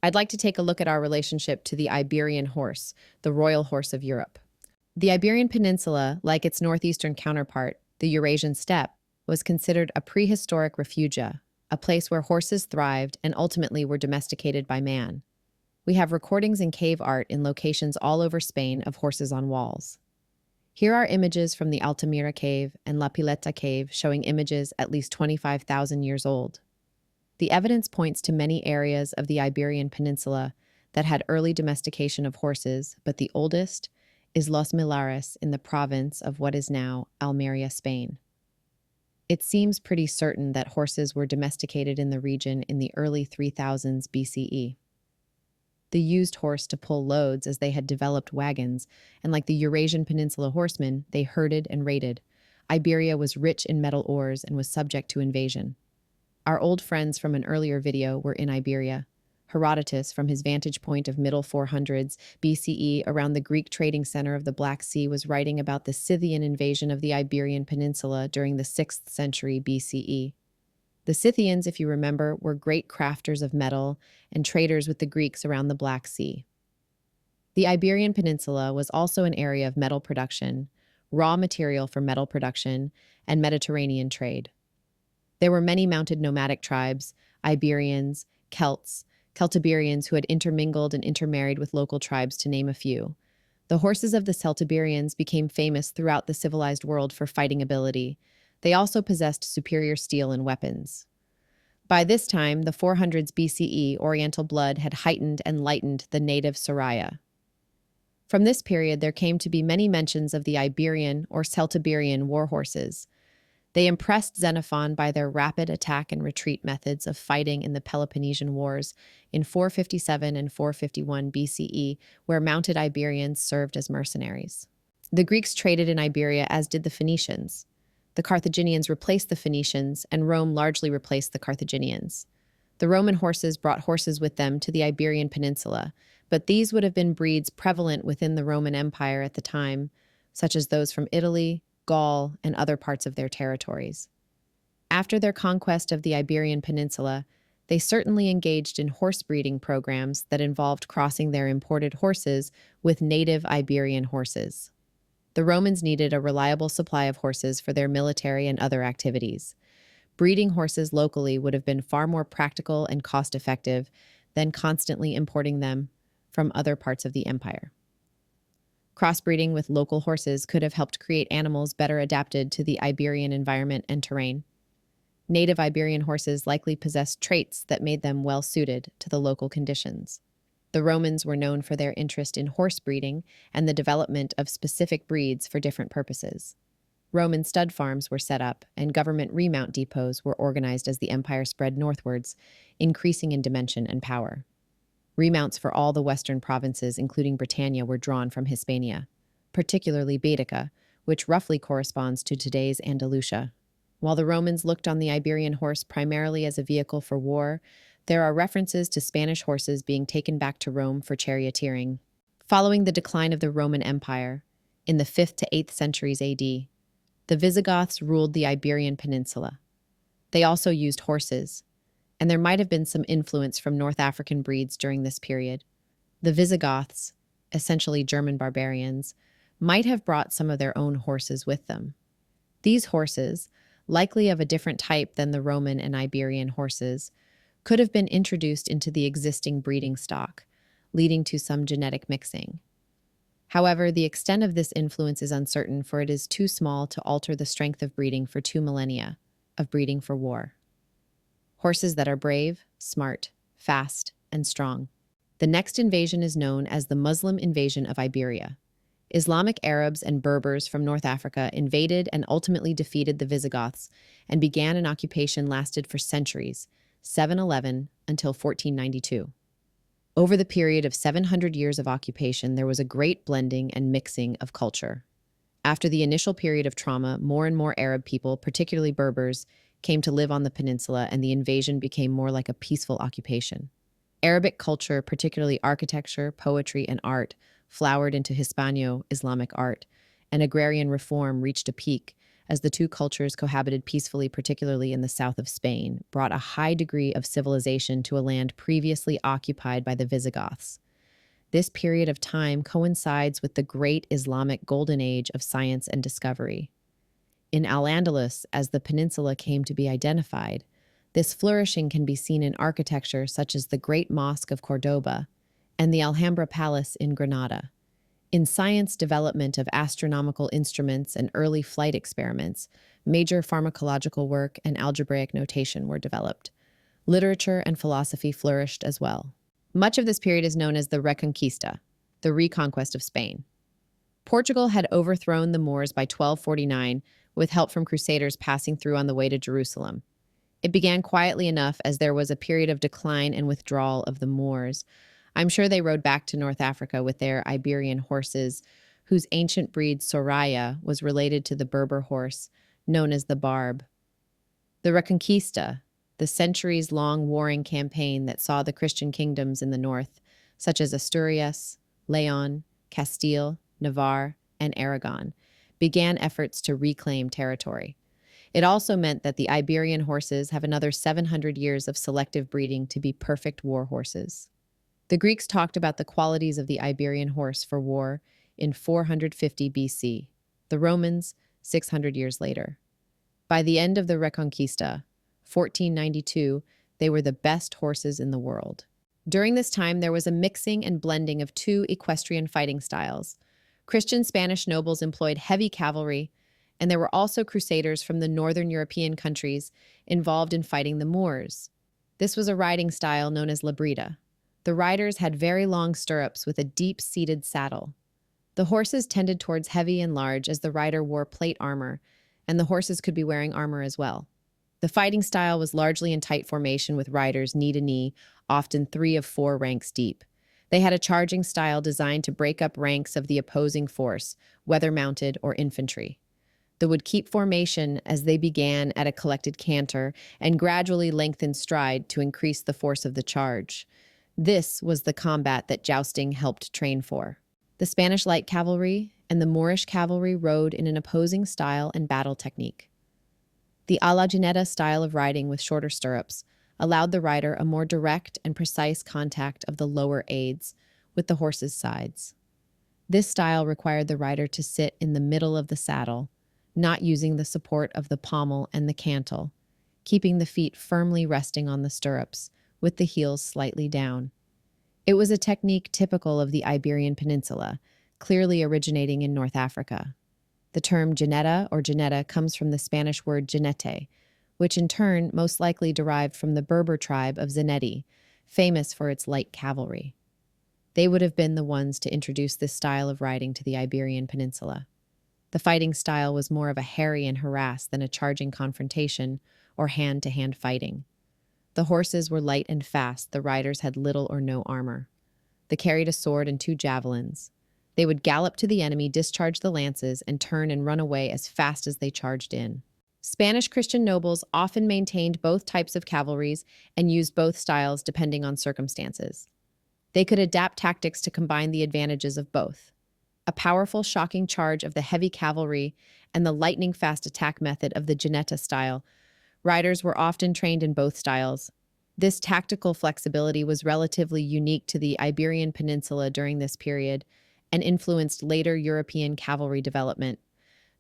I'd like to take a look at our relationship to the Iberian horse, the royal horse of Europe. The Iberian Peninsula, like its northeastern counterpart, the Eurasian steppe, was considered a prehistoric refugia, a place where horses thrived and ultimately were domesticated by man. We have recordings and cave art in locations all over Spain of horses on walls. Here are images from the Altamira cave and La Pileta cave showing images at least 25,000 years old. The evidence points to many areas of the Iberian Peninsula that had early domestication of horses, but the oldest is Los Millares in the province of what is now Almeria, Spain. It seems pretty certain that horses were domesticated in the region in the early 3000s BCE. They used horse to pull loads as they had developed wagons, and like the Eurasian Peninsula horsemen, they herded and raided. Iberia was rich in metal ores and was subject to invasion. Our old friends from an earlier video were in Iberia. Herodotus, from his vantage point of middle 400s BCE around the Greek trading center of the Black Sea, was writing about the Scythian invasion of the Iberian Peninsula during the 6th century BCE. The Scythians, if you remember, were great crafters of metal and traders with the Greeks around the Black Sea. The Iberian Peninsula was also an area of metal production, raw material for metal production, and Mediterranean trade. There were many mounted nomadic tribes, Iberians, Celts, Celtiberians who had intermingled and intermarried with local tribes, to name a few. The horses of the Celtiberians became famous throughout the civilized world for fighting ability. They also possessed superior steel and weapons. By this time, the 400s BCE, Oriental blood had heightened and lightened the native Soraya. From this period, there came to be many mentions of the Iberian or Celtiberian war horses. They impressed Xenophon by their rapid attack and retreat methods of fighting in the Peloponnesian Wars in 457 and 451 BCE, where mounted Iberians served as mercenaries. The Greeks traded in Iberia, as did the Phoenicians. The Carthaginians replaced the Phoenicians, and Rome largely replaced the Carthaginians. The Roman horses brought horses with them to the Iberian Peninsula, but these would have been breeds prevalent within the Roman Empire at the time, such as those from Italy, Gaul, and other parts of their territories. After their conquest of the Iberian Peninsula, they certainly engaged in horse breeding programs that involved crossing their imported horses with native Iberian horses. The Romans needed a reliable supply of horses for their military and other activities. Breeding horses locally would have been far more practical and cost-effective than constantly importing them from other parts of the empire. Crossbreeding with local horses could have helped create animals better adapted to the Iberian environment and terrain. Native Iberian horses likely possessed traits that made them well-suited to the local conditions. The Romans were known for their interest in horse breeding and the development of specific breeds for different purposes. Roman stud farms were set up, and government remount depots were organized as the empire spread northwards, increasing in dimension and power. Remounts for all the western provinces, including Britannia, were drawn from Hispania, particularly Baetica, which roughly corresponds to today's Andalusia. While the Romans looked on the Iberian horse primarily as a vehicle for war, there are references to Spanish horses being taken back to Rome for charioteering. Following the decline of the Roman Empire, in the 5th to 8th centuries AD, the Visigoths ruled the Iberian Peninsula. They also used horses, and there might have been some influence from North African breeds during this period. The Visigoths, essentially German barbarians, might have brought some of their own horses with them. These horses, likely of a different type than the Roman and Iberian horses, could have been introduced into the existing breeding stock, leading to some genetic mixing. However, the extent of this influence is uncertain, for it is too small to alter the strength of breeding for 2 millennia of breeding for war. Horses that are brave, smart, fast, and strong. The next invasion is known as the Muslim invasion of Iberia. Islamic Arabs and Berbers from North Africa invaded and ultimately defeated the Visigoths and began an occupation lasted for centuries, 711 until 1492. Over the period of 700 years of occupation, there was a great blending and mixing of culture. After the initial period of trauma, more and more Arab people, particularly Berbers, came to live on the peninsula, and the invasion became more like a peaceful occupation. Arabic culture, particularly architecture, poetry, and art, flowered into Hispano-Islamic art, and agrarian reform reached a peak as the two cultures cohabited peacefully, particularly in the south of Spain, brought a high degree of civilization to a land previously occupied by the Visigoths. This period of time coincides with the great Islamic golden age of science and discovery. In Alandalus, as the peninsula came to be identified, this flourishing can be seen in architecture such as the Great Mosque of Cordoba and the Alhambra Palace in Granada. In science development of astronomical instruments and early flight experiments, major pharmacological work and algebraic notation were developed. Literature and philosophy flourished as well. Much of this period is known as the Reconquista, the reconquest of Spain. Portugal had overthrown the Moors by 1249 with help from crusaders passing through on the way to Jerusalem. It began quietly enough as there was a period of decline and withdrawal of the Moors. I'm sure they rode back to North Africa with their Iberian horses, whose ancient breed Soraya was related to the Berber horse, known as the Barb. The Reconquista, the centuries-long warring campaign that saw the Christian kingdoms in the north, such as Asturias, Leon, Castile, Navarre, and Aragon, began efforts to reclaim territory. It also meant that the Iberian horses have another 700 years of selective breeding to be perfect war horses. The Greeks talked about the qualities of the Iberian horse for war in 450 BC, the Romans 600 years later. By the end of the Reconquista, 1492, they were the best horses in the world. During this time, there was a mixing and blending of two equestrian fighting styles. Christian Spanish nobles employed heavy cavalry, and there were also crusaders from the northern European countries involved in fighting the Moors. This was a riding style known as labrida. The riders had very long stirrups with a deep-seated saddle. The horses tended towards heavy and large as the rider wore plate armor, and the horses could be wearing armor as well. The fighting style was largely in tight formation with riders knee to knee, often 3 of 4 ranks deep. They had a charging style designed to break up ranks of the opposing force, whether mounted or infantry. They would keep formation as they began at a collected canter and gradually lengthen stride to increase the force of the charge. This was the combat that jousting helped train for. The Spanish light cavalry and the Moorish cavalry rode in an opposing style and battle technique. The a la geneta style of riding with shorter stirrups allowed the rider a more direct and precise contact of the lower aids with the horse's sides. This style required the rider to sit in the middle of the saddle, not using the support of the pommel and the cantle, keeping the feet firmly resting on the stirrups, with the heels slightly down. It was a technique typical of the Iberian Peninsula, clearly originating in North Africa. The term geneta comes from the Spanish word genete, which in turn most likely derived from the Berber tribe of Zeneti, famous for its light cavalry. They would have been the ones to introduce this style of riding to the Iberian Peninsula. The fighting style was more of a harry and harass than a charging confrontation or hand-to-hand fighting. The horses were light and fast, the riders had little or no armor. They carried a sword and 2 javelins. They would gallop to the enemy, discharge the lances, and turn and run away as fast as they charged in. Spanish Christian nobles often maintained both types of cavalries and used both styles depending on circumstances. They could adapt tactics to combine the advantages of both. A powerful, shocking charge of the heavy cavalry and the lightning-fast attack method of the geneta style. Riders were often trained in both styles. This tactical flexibility was relatively unique to the Iberian Peninsula during this period and influenced later European cavalry development.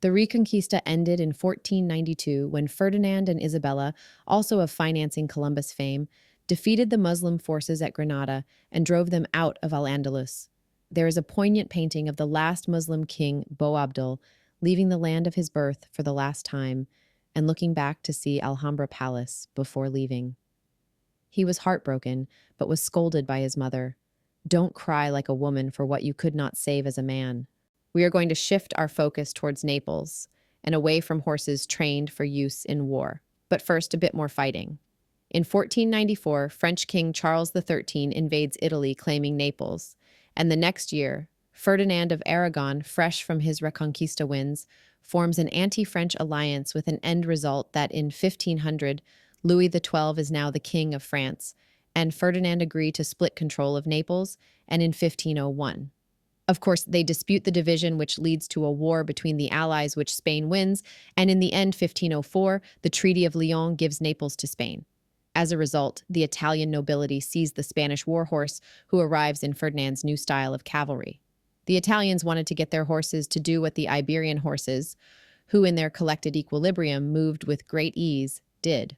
The Reconquista ended in 1492 when Ferdinand and Isabella, also of financing Columbus fame, defeated the Muslim forces at Granada and drove them out of Al-Andalus. There is a poignant painting of the last Muslim king, Boabdil, leaving the land of his birth for the last time and looking back to see Alhambra Palace before leaving. He was heartbroken, but was scolded by his mother. "Don't cry like a woman for what you could not save as a man. We are going to shift our focus towards Naples and away from horses trained for use in war. But first, a bit more fighting." In 1494, French King Charles XIII invades Italy, claiming Naples, and the next year, Ferdinand of Aragon, fresh from his Reconquista wins, forms an anti-French alliance with an end result that in 1500, Louis XII is now the King of France, and Ferdinand agreed to split control of Naples, and in 1501. Of course, they dispute the division, which leads to a war between the allies, which Spain wins, and in the end, 1504, the Treaty of Lyon gives Naples to Spain. As a result, the Italian nobility sees the Spanish war horse, who arrives in Ferdinand's new style of cavalry. The Italians wanted to get their horses to do what the Iberian horses, who in their collected equilibrium moved with great ease, did.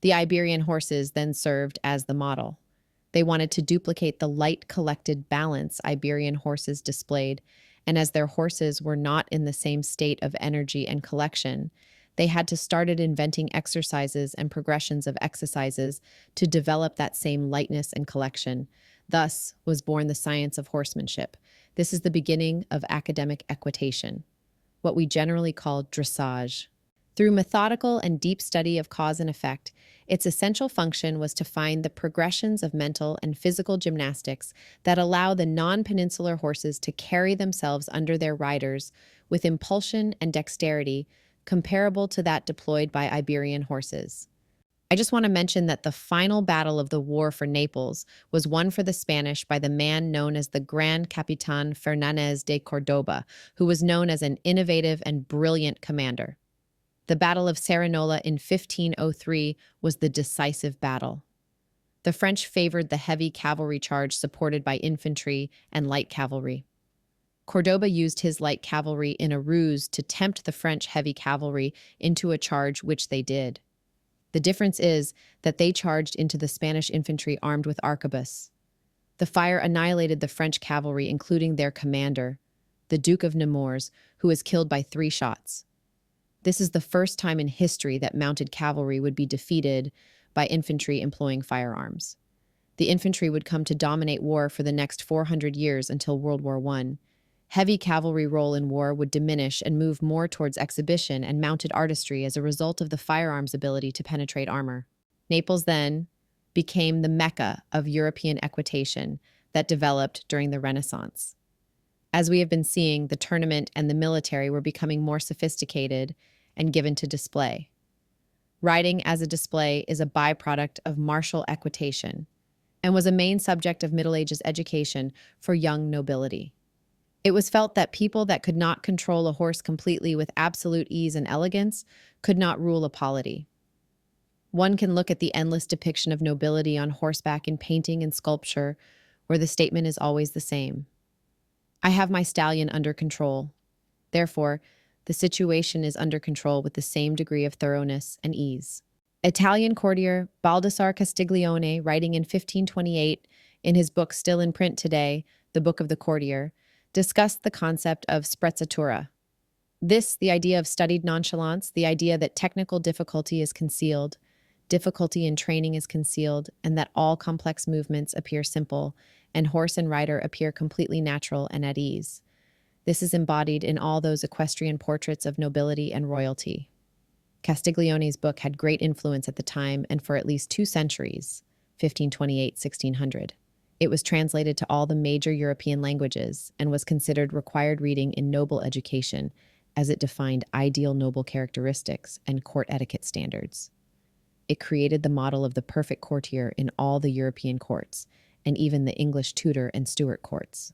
The Iberian horses then served as the model. They wanted to duplicate the light collected balance Iberian horses displayed, and as their horses were not in the same state of energy and collection, they had to started inventing exercises and progressions of exercises to develop that same lightness and collection. Thus was born the science of horsemanship. This is the beginning of academic equitation, what we generally call dressage. Through methodical and deep study of cause and effect, its essential function was to find the progressions of mental and physical gymnastics that allow the non-peninsular horses to carry themselves under their riders with impulsion and dexterity comparable to that deployed by Iberian horses. I just want to mention that the final battle of the war for Naples was won for the Spanish by the man known as the Gran Capitan Fernández de Córdoba, who was known as an innovative and brilliant commander. The Battle of Cerinola in 1503 was the decisive battle. The French favored the heavy cavalry charge supported by infantry and light cavalry. Córdoba used his light cavalry in a ruse to tempt the French heavy cavalry into a charge, which they did. The difference is that they charged into the Spanish infantry armed with arquebus. The fire annihilated the French cavalry, including their commander, the Duke of Nemours, who was killed by 3 shots. This is the first time in history that mounted cavalry would be defeated by infantry employing firearms. The infantry would come to dominate war for the next 400 years until World War I. Heavy cavalry role in war would diminish and move more towards exhibition and mounted artistry as a result of the firearms' ability to penetrate armor. Naples then became the mecca of European equitation that developed during the Renaissance. As we have been seeing, the tournament and the military were becoming more sophisticated and given to display. Riding as a display is a byproduct of martial equitation and was a main subject of Middle Ages education for young nobility. It was felt that people that could not control a horse completely with absolute ease and elegance could not rule a polity. One can look at the endless depiction of nobility on horseback in painting and sculpture, where the statement is always the same. I have my stallion under control. Therefore, the situation is under control with the same degree of thoroughness and ease. Italian courtier Baldassare Castiglione, writing in 1528 in his book still in print today, The Book of the Courtier, discussed the concept of sprezzatura. This, the idea of studied nonchalance, the idea that technical difficulty is concealed, difficulty in training is concealed, and that all complex movements appear simple, and horse and rider appear completely natural and at ease. This is embodied in all those equestrian portraits of nobility and royalty. Castiglione's book had great influence at the time and for at least 2 centuries, 1528-1600. It was translated to all the major European languages and was considered required reading in noble education, as it defined ideal noble characteristics and court etiquette standards. It created the model of the perfect courtier in all the European courts, and even the English Tudor and Stuart courts.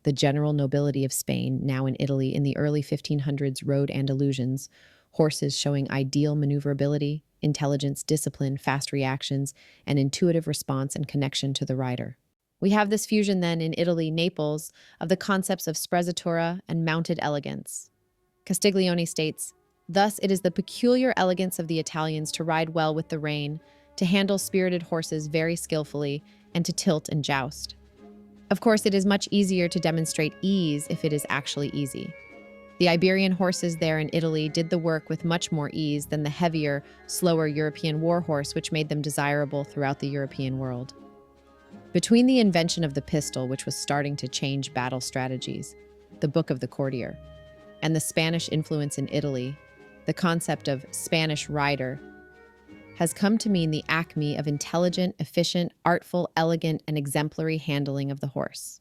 The general nobility of Spain, now in Italy in the early 1500s, rode Andalusians, horses showing ideal maneuverability, intelligence, discipline, fast reactions, and intuitive response and connection to the rider. We have this fusion then in Italy, Naples, of the concepts of sprezzatura and mounted elegance. Castiglione states, "Thus it is the peculiar elegance of the Italians to ride well with the rein, to handle spirited horses very skillfully, and to tilt and joust." Of course, it is much easier to demonstrate ease if it is actually easy. The Iberian horses there in Italy did the work with much more ease than the heavier, slower European war horse, which made them desirable throughout the European world. Between the invention of the pistol, which was starting to change battle strategies, the Book of the Courtier, and the Spanish influence in Italy, the concept of Spanish rider has come to mean the acme of intelligent, efficient, artful, elegant, and exemplary handling of the horse.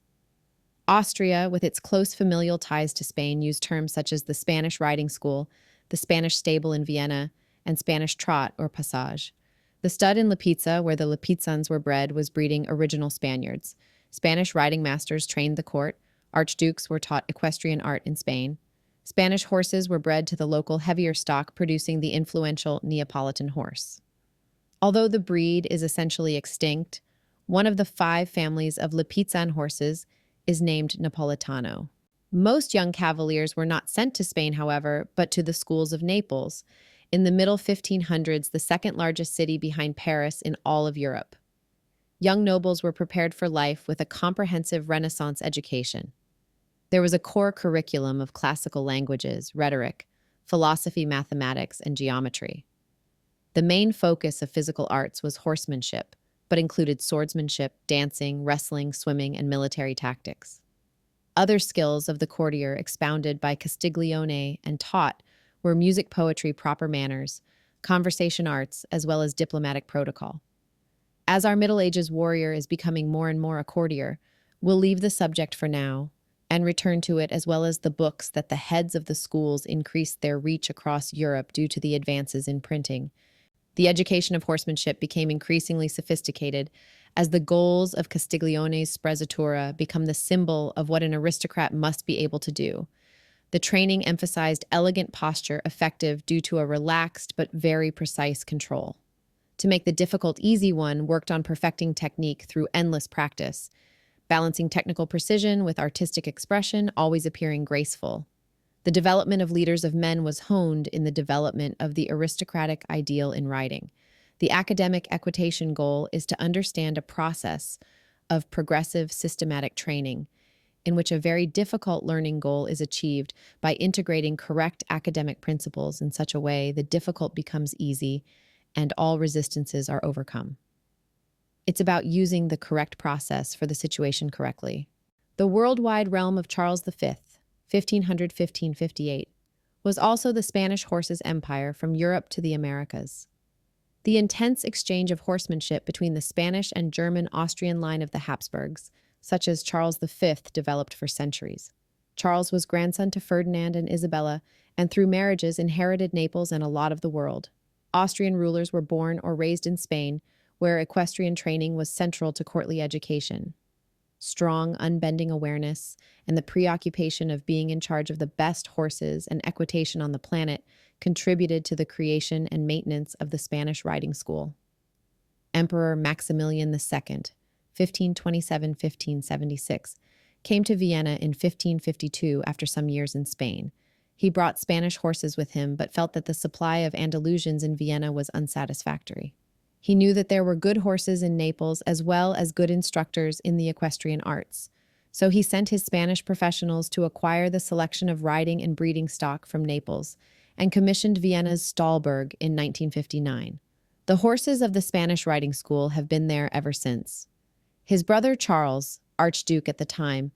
Austria, with its close familial ties to Spain, used terms such as the Spanish riding school, the Spanish stable in Vienna, and Spanish trot or passage. The stud in Lipizza, where the Lipizzans were bred, was breeding original Spaniards. Spanish riding masters trained the court, Archdukes were taught equestrian art in Spain. Spanish horses were bred to the local heavier stock, producing the influential Neapolitan horse. Although the breed is essentially extinct, one of the 5 families of Lipizzan horses is named Napolitano. Most young cavaliers were not sent to Spain, however, but to the schools of Naples, in the middle 1500s, the second largest city behind Paris in all of Europe. Young nobles were prepared for life with a comprehensive Renaissance education. There was a core curriculum of classical languages, rhetoric, philosophy, mathematics, and geometry. The main focus of physical arts was horsemanship, but included swordsmanship, dancing, wrestling, swimming, and military tactics. Other skills of the courtier expounded by Castiglione and taught were music, poetry, proper manners, conversation arts, as well as diplomatic protocol. As our Middle Ages warrior is becoming more and more a courtier, we'll leave the subject for now and return to it, as well as the books that the heads of the schools increased their reach across Europe due to the advances in printing. The education of horsemanship became increasingly sophisticated as the goals of Castiglione's sprezzatura become the symbol of what an aristocrat must be able to do. The training emphasized elegant posture, effective due to a relaxed but very precise control. To make the difficult easy one, worked on perfecting technique through endless practice, balancing technical precision with artistic expression, always appearing graceful. The development of leaders of men was honed in the development of the aristocratic ideal in riding. The academic equitation goal is to understand a process of progressive systematic training, in which a very difficult learning goal is achieved by integrating correct academic principles in such a way the difficult becomes easy and all resistances are overcome. It's about using the correct process for the situation correctly. The worldwide realm of Charles V, 1500–1558, was also the Spanish horse's empire from Europe to the Americas. The intense exchange of horsemanship between the Spanish and German-Austrian line of the Hapsburgs, such as Charles V, developed for centuries. Charles was grandson to Ferdinand and Isabella, and through marriages inherited Naples and a lot of the world. Austrian rulers were born or raised in Spain, where equestrian training was central to courtly education. Strong, unbending awareness and the preoccupation of being in charge of the best horses and equitation on the planet contributed to the creation and maintenance of the Spanish riding school. Emperor Maximilian II, 1527–1576, came to Vienna in 1552 after some years in Spain. He brought Spanish horses with him, but felt that the supply of Andalusians in Vienna was unsatisfactory. He knew that there were good horses in Naples as well as good instructors in the equestrian arts, so he sent his Spanish professionals to acquire the selection of riding and breeding stock from Naples and commissioned Vienna's Stallburg in 1959. The horses of the Spanish riding school have been there ever since. His brother Charles, Archduke at the time,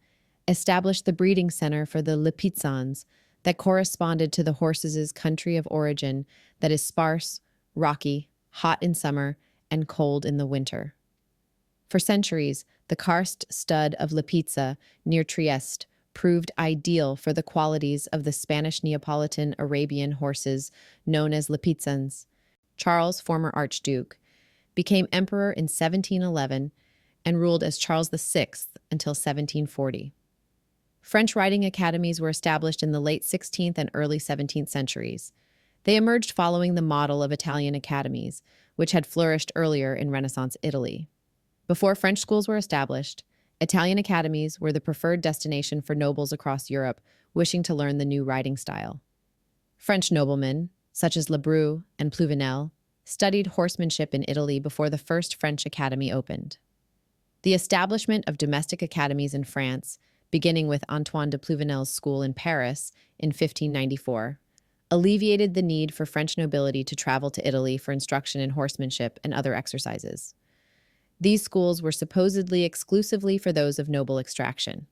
established the breeding center for the Lipizzans that corresponded to the horses' country of origin that is sparse, rocky, hot in summer, and cold in the winter. For centuries, the karst stud of Lipizza, near Trieste, proved ideal for the qualities of the Spanish Neapolitan Arabian horses known as Lipizzans. Charles, former Archduke, became emperor in 1711 and ruled as Charles VI until 1740. French riding academies were established in the late 16th and early 17th centuries. They emerged following the model of Italian academies, which had flourished earlier in Renaissance Italy. Before French schools were established, Italian academies were the preferred destination for nobles across Europe wishing to learn the new riding style. French noblemen, such as Lebrun and Pluvinel, studied horsemanship in Italy before the first French academy opened. The establishment of domestic academies in France, beginning with Antoine de Pluvinel's school in Paris in 1594, alleviated the need for French nobility to travel to Italy for instruction in horsemanship and other exercises. These schools were supposedly exclusively for those of noble extraction.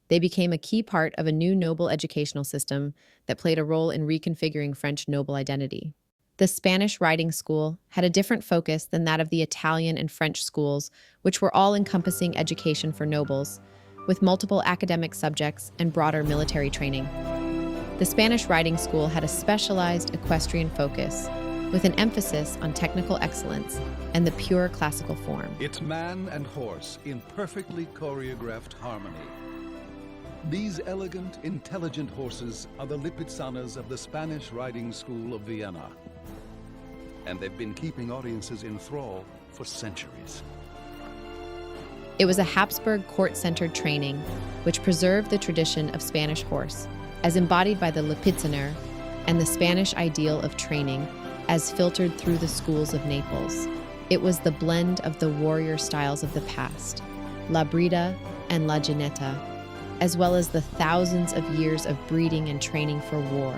They became a key part of a new noble educational system that played a role in reconfiguring French noble identity. The Spanish riding school had a different focus than that of the Italian and French schools, which were all-encompassing education for nobles, with multiple academic subjects and broader military training. The Spanish riding school had a specialized equestrian focus, with an emphasis on technical excellence and the pure classical form. It's man and horse in perfectly choreographed harmony. These elegant, intelligent horses are the Lipizzanas of the Spanish riding school of Vienna. And they've been keeping audiences in thrall for centuries. It was a Hapsburg court-centered training, which preserved the tradition of Spanish horse, as embodied by the Lipizzaner, and the Spanish ideal of training, as filtered through the schools of Naples. It was the blend of the warrior styles of the past, la brida and la geneta, as well as the thousands of years of breeding and training for war.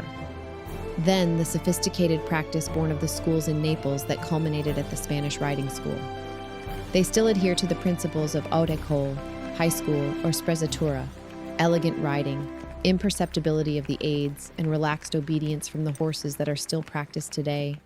Then the sophisticated practice born of the schools in Naples that culminated at the Spanish riding school. They still adhere to the principles of haute école, high school, or sprezzatura, elegant riding, imperceptibility of the aids, and relaxed obedience from the horses that are still practiced today.